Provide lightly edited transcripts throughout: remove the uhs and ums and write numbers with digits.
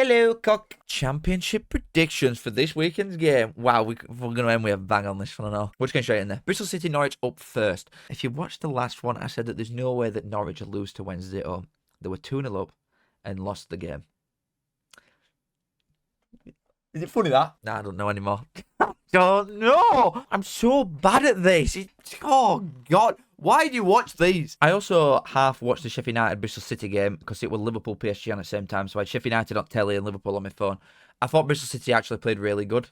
Hello, cock. Championship predictions for this weekend's game. Wow, we're going to end with a bang on this one, I know. We're just going straight in there. Bristol City, Norwich up first. If you watched the last one, I said that there's no way that Norwich will lose to Wednesday at home. They were 2-0 up and lost the game. Is it funny that? Nah, I don't know anymore. Don't know. I'm so bad at this. Oh, God. Why do you watch these? I also half watched the Sheffield United Bristol City game because it was Liverpool PSG on at the same time. So I had Sheffield United on telly and Liverpool on my phone. I thought Bristol City actually played really good.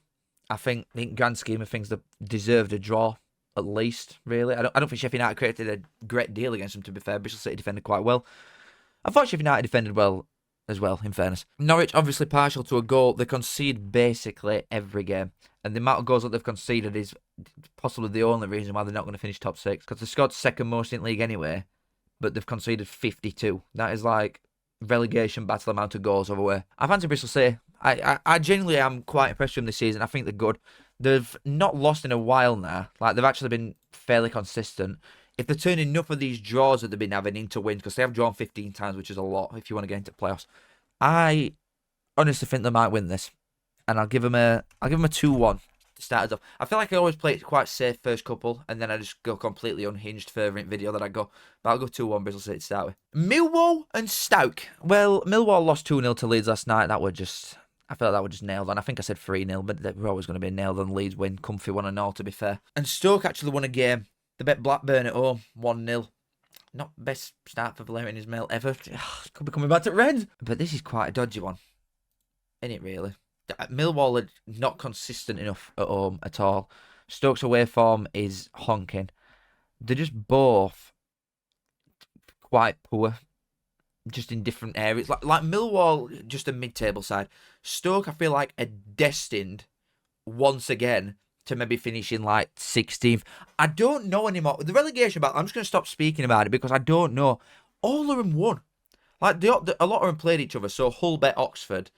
I think in grand scheme of things, they deserved a draw at least, really. I don't think Sheffield United created a great deal against them, to be fair. Bristol City defended quite well. I thought Sheffield United defended well as well, in fairness. Norwich obviously partial to a goal. They concede basically every game. And the amount of goals that they've conceded is possibly the only reason why they're not going to finish top 6. Because they scored second most in league anyway, but they've conceded 52. That is like relegation battle amount of goals over where. I fancy Bristol City. I genuinely am quite impressed with them this season. I think they're good. They've not lost in a while now. Like, they've actually been fairly consistent. If they're turning enough of these draws that they've been having into wins, because they have drawn 15 times, which is a lot if you want to get into playoffs, I honestly think they might win this. And I'll give them a 2-1 to start us off. I feel like I always play it quite safe first couple, and then I just go completely unhinged further in video that I go. But I'll go 2-1 Bristol City to start with. Millwall and Stoke. Well, Millwall lost 2-0 to Leeds last night. That were just, I felt like that were just nailed on. I think I said 3-0, but they were always going to be nailed on. Leeds win, comfy 1-0 to be fair. And Stoke actually won a game. They bet Blackburn at home, 1-0. Not best start for Valerian Ismail ever. Could be coming back to red. But this is quite a dodgy one. Isn't it, really? Millwall are not consistent enough at home at all. Stoke's away form is honking. They're just both quite poor, just in different areas. Like Millwall, just a mid-table side. Stoke, I feel like, are destined once again to maybe finish in like 16th. I don't know anymore. The relegation battle, I'm just going to stop speaking about it because I don't know. All of them won. Like, a lot of them played each other. So Hull bet Oxford.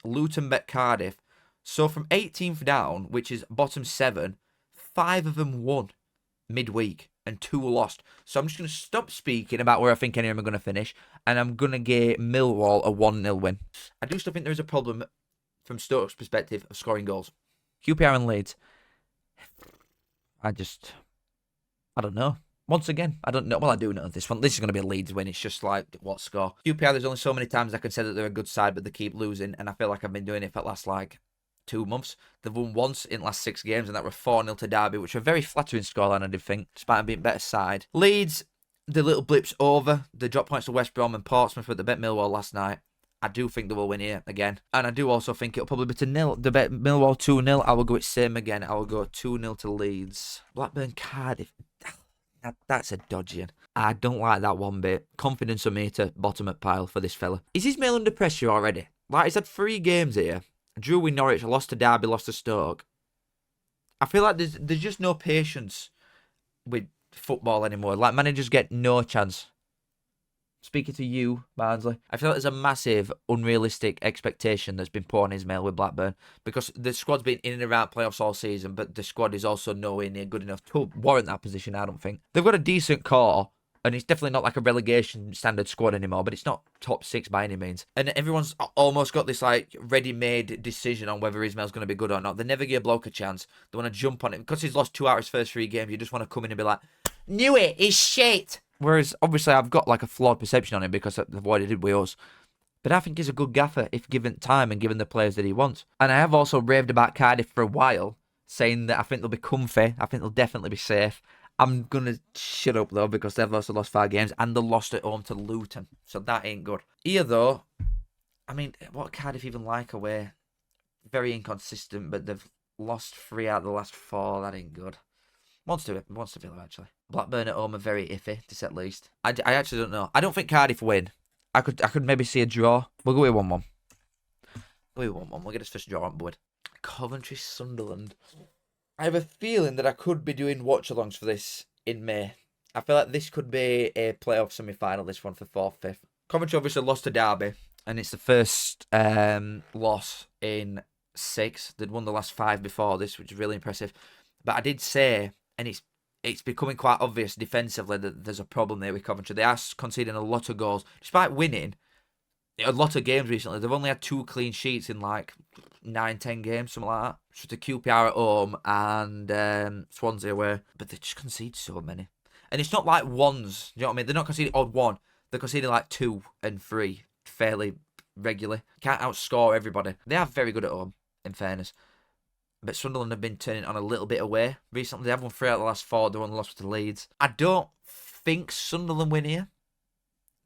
Luton bet Cardiff. So from 18th down, which is bottom 7, 5 of them won midweek and 2 lost. So I'm just going to stop speaking about where I think any of them are going to finish, and I'm going to give Millwall a 1-0 win. I do still think there is a problem from Stoke's perspective of scoring goals. QPR and Leeds. I don't know. Once again, I don't know. Well, I do know this one. This is going to be a Leeds win. It's just like, what score? QPR, there's only so many times I can say that they're a good side, but they keep losing. And I feel like I've been doing it for the last, 2 months. They've won once in the last 6 games, and that were 4-0 to Derby, which were a very flattering scoreline, I did think, despite them being better side. Leeds, the little blips over. They dropped points to West Brom and Portsmouth, but they bet Millwall last night. I do think they will win here again. And I do also think it'll probably be to nil. They bet Millwall 2-0. I will go it same again. I will go 2-0 to Leeds. Blackburn, Cardiff. That's a dodgy one. I don't like that one bit. Confidence on me to bottom at pile for this fella. Is his mail under pressure already? Like, he's had 3 games here. Drew with Norwich, lost to Derby, lost to Stoke. I feel like there's just no patience with football anymore. Like, managers get no chance. Speaking to you, Barnsley, I feel like there's a massive, unrealistic expectation that's been put on Ismail with Blackburn because the squad's been in and around playoffs all season, but the squad is also nowhere near good enough to warrant that position, I don't think. They've got a decent core, and it's definitely not like a relegation standard squad anymore, but it's not top 6 by any means. And everyone's almost got this ready-made decision on whether Ismail's going to be good or not. They never give a bloke a chance. They want to jump on it. Because he's lost 2 out of his first 3 games, you just want to come in and be like, knew it, he's shit. Whereas, obviously, I've got a flawed perception on him because of what he did with us. But I think he's a good gaffer if given time and given the players that he wants. And I have also raved about Cardiff for a while, saying that I think they'll be comfy. I think they'll definitely be safe. I'm going to shut up, though, because they've also lost 5 games and they lost at home to Luton. So that ain't good. Here, though, I mean, what Cardiff even like away? Very inconsistent, but they've lost 3 out of the last 4. That ain't good. Wants to feel actually. Blackburn at home are very iffy, to say at least. I actually don't know. I don't think Cardiff win. I could maybe see a draw. We'll go with 1-1. We'll get his first draw on board. Coventry, Sunderland. I have a feeling that I could be doing watch-alongs for this in May. I feel like this could be a playoff semi-final, this one for 4th, 5th. Coventry obviously lost to Derby, and it's the first loss in 6. They'd won the last 5 before this, which is really impressive. But I did say, and it's becoming quite obvious defensively that there's a problem there with Coventry. They are conceding a lot of goals. Despite winning, A lot of games recently. They've only had 2 clean sheets in like 9-10 games, something like that. So to QPR at home and Swansea away. But they just concede so many. And it's not like ones, you know what I mean? They're not conceding odd one. They're conceding like 2 and 3 fairly regularly. Can't outscore everybody. They are very good at home, in fairness. But Sunderland have been turning on a little bit away recently. They have won 3 out of the last 4. They won the loss to Leeds. I don't think Sunderland win here,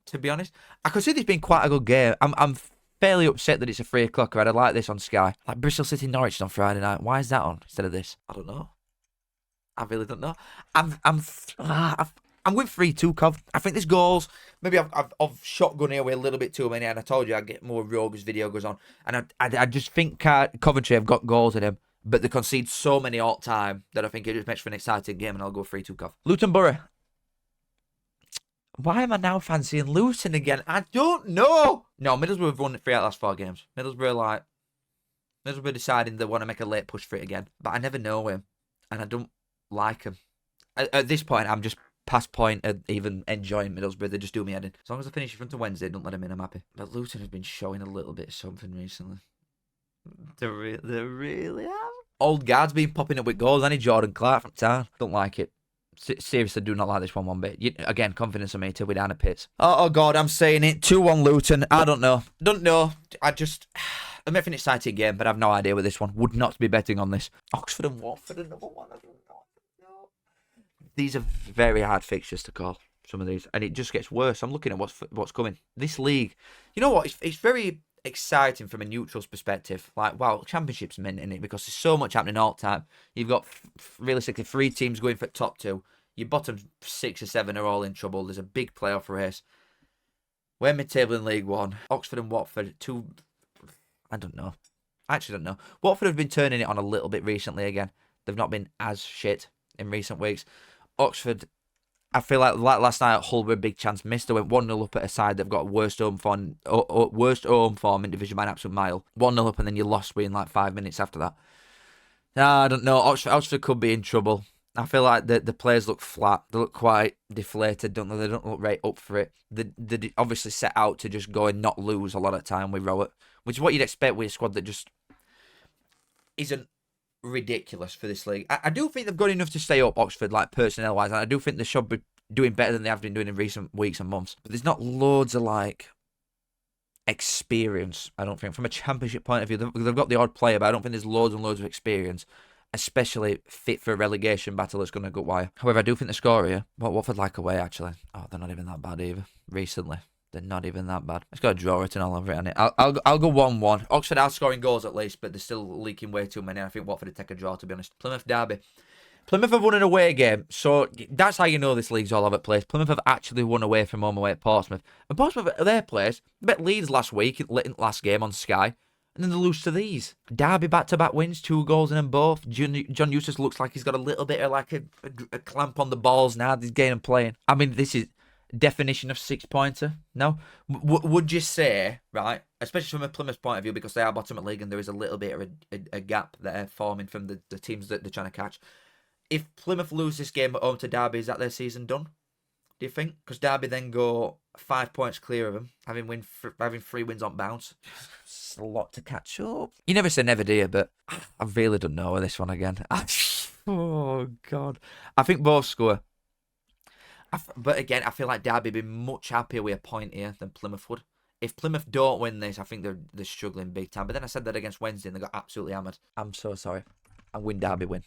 to be honest. I could see this being quite a good game. I'm fairly upset that it's a 3 o'clock. I'd like this on Sky. Like Bristol City Norwich is on Friday night. Why is that on instead of this? I don't know. I really don't know. I'm with 3-2, Cov. I think this goals. Maybe I've shotgun here with a little bit too many, and I told you I'd get more rogue as video goes on. And I just think Coventry have got goals in them, but they concede so many all time that I think it just makes for an exciting game, and I'll go 3-2, Cov. Luton Borough. Why am I now fancying Luton again? I don't know. No, Middlesbrough have won 3 out of the last 4 games. Middlesbrough deciding they want to make a late push for it again, but I never know him, and I don't like him. At this point, I'm just past point of even enjoying Middlesbrough. They just do me head in. As long as I finish in front of Wednesday, don't let them in, I'm happy. But Luton have been showing a little bit of something recently. They really have. Old guards been popping up with goals. I need Jordan Clark from town. Don't like it. Seriously, do not like this one bit. Again, confidence on me till we're down at pits. Oh God, I'm saying it. 2-1 Luton. I don't know. I'm making an exciting game, but I have no idea with this one. Would not be betting on this. Oxford and Watford, another one. I don't know. These are very hard fixtures to call, some of these, and it just gets worse. I'm looking at what's coming. This league, you know what? It's very exciting from a neutral's perspective. Like, wow, Championship's mint in it because there's so much happening all the time. You've got realistically 3 teams going for top 2. Your bottom 6 or 7 are all in trouble. There's a big playoff race. We're mid-table in League One. Oxford and Watford, 2. I don't know. I actually don't know. Watford have been turning it on a little bit recently again. They've not been as shit in recent weeks. Oxford, I feel like last night at Hull were a big chance missed. They went 1-0 up at a side that got worst home form in Division by an absolute mile. 1-0 up and then you lost within like 5 minutes after that. I don't know. Oxford could be in trouble. I feel like the players look flat. They look quite deflated, don't they? They don't look right up for it. They obviously set out to just go and not lose a lot of time with Rowett, which is what you'd expect with a squad that just isn't ridiculous for this league. I do think they've got enough to stay up, Oxford, like personnel wise, and I do think they should be doing better than they have been doing in recent weeks and months. But there's not loads of like experience, I don't think, from a Championship point of view. They've got the odd player, but I don't think there's loads and loads of experience, especially fit for a relegation battle that's going to go wire. However, I do think the score here, what Watford like away actually. Oh, they're not even that bad either. Recently, they're not even that bad. It's got a draw written all over it, and I'll go 1-1. Oxford are scoring goals at least, but they're still leaking way too many. I think Watford would take a draw, to be honest. Plymouth derby. Plymouth have won an away game, so that's how you know this league's all over the place. Plymouth have actually won away from home away at Portsmouth. And Portsmouth at their place, they bet Leeds last week, last game on Sky, and then they lose to these. Derby back-to-back wins, 2 goals in them both. John Eustace looks like he's got a little bit of like a clamp on the balls now. He's getting playing. I mean, this is definition of 6-pointer. No? Would you say, right, especially from a Plymouth point of view, because they are bottom of the league and there is a little bit of a gap there forming from the teams that they're trying to catch. If Plymouth lose this game at home to Derby, is that their season done? Do you think? Because Derby then go 5 points clear of them, having 3 wins on bounce. It's a lot to catch up. You never say never, do you? But I really don't know with this one again. Oh, God. I think both score. But again, I feel like Derby would be much happier with a point here than Plymouth would. If Plymouth don't win this, I think they're struggling big time. But then I said that against Wednesday and they got absolutely hammered. I'm so sorry. And Derby win.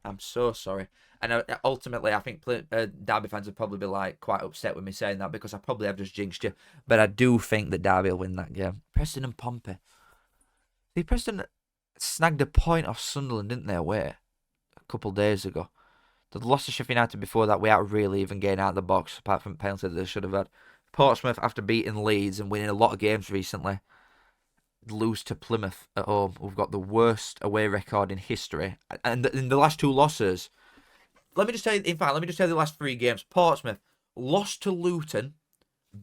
I'm so sorry. And ultimately, I think Derby fans would probably be like quite upset with me saying that because I probably have just jinxed you. But I do think that Derby will win that game. Preston and Pompey. See, Preston snagged a point off Sunderland, didn't they, away a couple of days ago. They'd lost to Sheffield United before that without really even getting out of the box, apart from penalty that they should have had. Portsmouth, after beating Leeds and winning a lot of games recently, lose to Plymouth at home. We've got the worst away record in history. And in the last 2 losses, let me just tell you the last 3 games. Portsmouth lost to Luton,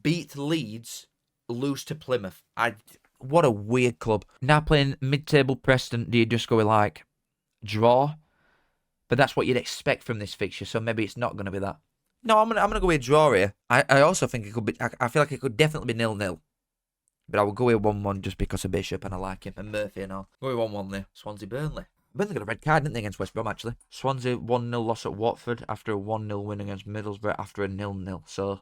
beat Leeds, lose to Plymouth. What a weird club. Now playing mid-table Preston, do you just go with like draw? But that's what you'd expect from this fixture, so maybe it's not going to be that. No, I'm gonna go with a draw here. I also think it could be. I feel like it could definitely be 0-0. But I will go with 1-1 just because of Bishop and I like him. And Murphy and all. Go with 1-1 there. Swansea Burnley. Burnley got a red card, didn't they, against West Brom, actually? Swansea 1-0 loss at Watford after a 1-0 win against Middlesbrough after a 0-0. So,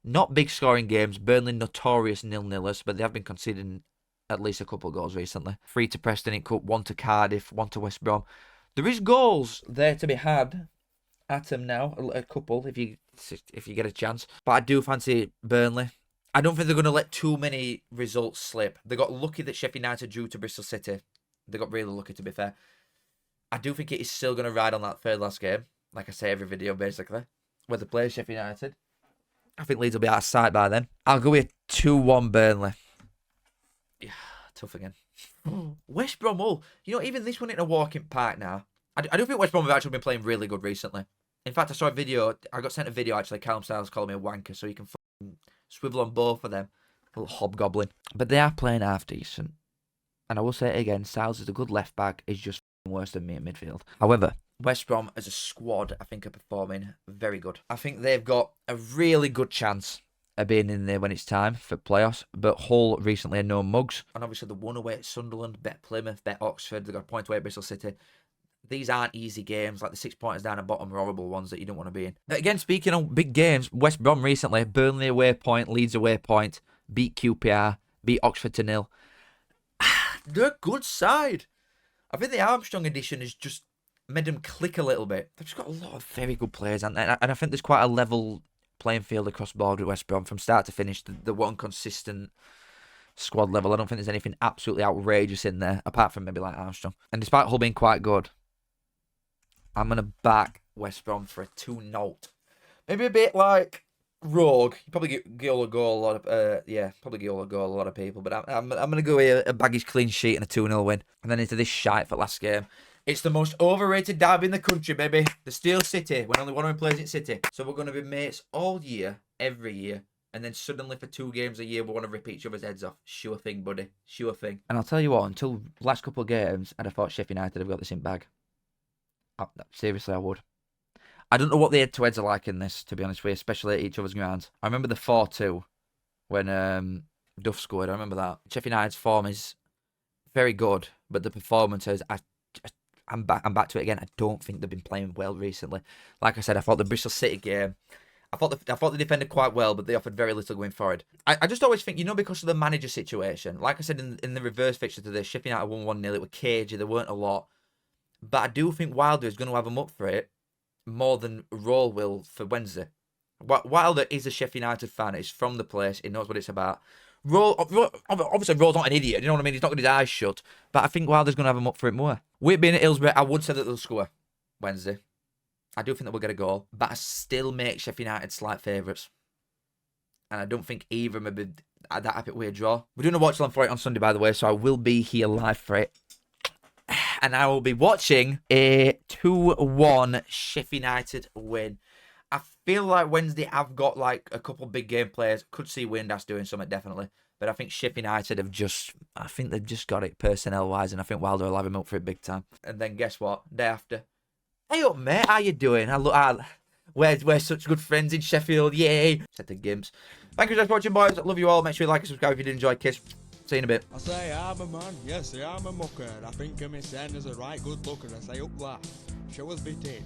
not big scoring games. Burnley notorious 0-0ers, but they have been conceding at least a couple of goals recently. 3 to Preston in Cup, 1 to Cardiff, 1 to West Brom. There is goals there to be had at them now, a couple if you get a chance. But I do fancy Burnley. I don't think they're going to let too many results slip. They got lucky that Sheffield United drew to Bristol City. They got really lucky, to be fair. I do think it is still going to ride on that third last game. Like I say every video, basically. Where they play Sheffield United. I think Leeds will be out of sight by then. I'll go with 2-1 Burnley. Yeah, tough again. West Brom, even this one in a walking park now. I don't think West Brom have actually been playing really good recently. In fact, I saw a video. I got sent a video, actually. Callum Styles calling me a wanker, so you can swivel on both of them. A little hobgoblin. But they are playing half decent. And I will say it again, Styles is a good left back. He's just worse than me at midfield. However, West Brom as a squad, I think, are performing very good. I think they've got a really good chance of being in there when it's time for playoffs. But Hull recently are no mugs. And obviously, the one away at Sunderland, bet Plymouth, bet Oxford. They've got a point away at Bristol City. These aren't easy games. Like the 6 pointers down the bottom are horrible ones that you don't want to be in. Again, speaking of big games, West Brom recently, Burnley away point, Leeds away point, beat QPR, beat Oxford to 0. They're a good side. I think the Armstrong edition has just made them click a little bit. They've just got a lot of very good players, and I think there's quite a level playing field across board with West Brom from start to finish. The one consistent squad level. I don't think there's anything absolutely outrageous in there, apart from maybe like Armstrong. And despite Hull being quite good, I'm going to back West Brom for a 2-0. Maybe a bit like Rogue. You probably get all a goal a lot of people. But I'm going to go with a baggish clean sheet and a 2-0 win. And then into this shite for last game. It's the most overrated derby in the country, baby. The Steel City, when only one of them plays in City. So we're going to be mates all year, every year. And then suddenly for 2 games a year, we want to rip each other's heads off. Sure thing, buddy. Sure thing. And I'll tell you what, until the last couple of games, I'd have thought Sheffield United have got this in bag. Seriously, I would. I don't know what the head-to-heads are like in this, to be honest with you, especially at each other's grounds. I remember the 4-2 when Duff scored. I remember that. Sheffield United's form is very good, but the performances, I'm back to it again. I don't think they've been playing well recently. Like I said, I thought the Bristol City game, I thought they defended quite well, but they offered very little going forward. I just always think, because of the manager situation, like I said in the reverse fixture to this, Sheffield United won 1-0. It was cagey. There weren't a lot. But I do think Wilder is going to have them up for it more than Roll will for Wednesday. Wilder is a Sheffield United fan. He's from the place. He knows what it's about. Obviously, Roll's not an idiot. You know what I mean? He's not got his eyes shut. But I think Wilder's going to have them up for it more. With it being at Hillsborough, I would say that they'll score Wednesday. I do think that we'll get a goal. But I still make Sheffield United slight favourites. And I don't think either of them would be that happy with a draw. We're doing a watch along for it on Sunday, by the way. So I will be here live for it. And I will be watching a 2-1 Sheffield United win. I feel like Wednesday I've got like a couple big game players. Could see Windass doing something, definitely. But I think Sheffield United they've just got it personnel-wise. And I think Wilder will have him up for it big time. And then guess what? Day after. Hey up, mate. How you doing? We're such good friends in Sheffield. Yay. Set the gimps. Thank you guys for watching, boys. I love you all. Make sure you like and subscribe if you did enjoy. Kiss. See you in a bit. I say I'm a man, yes, I'm a mucker. I think of me saying as a right good looker. I say up that. Show us bit it.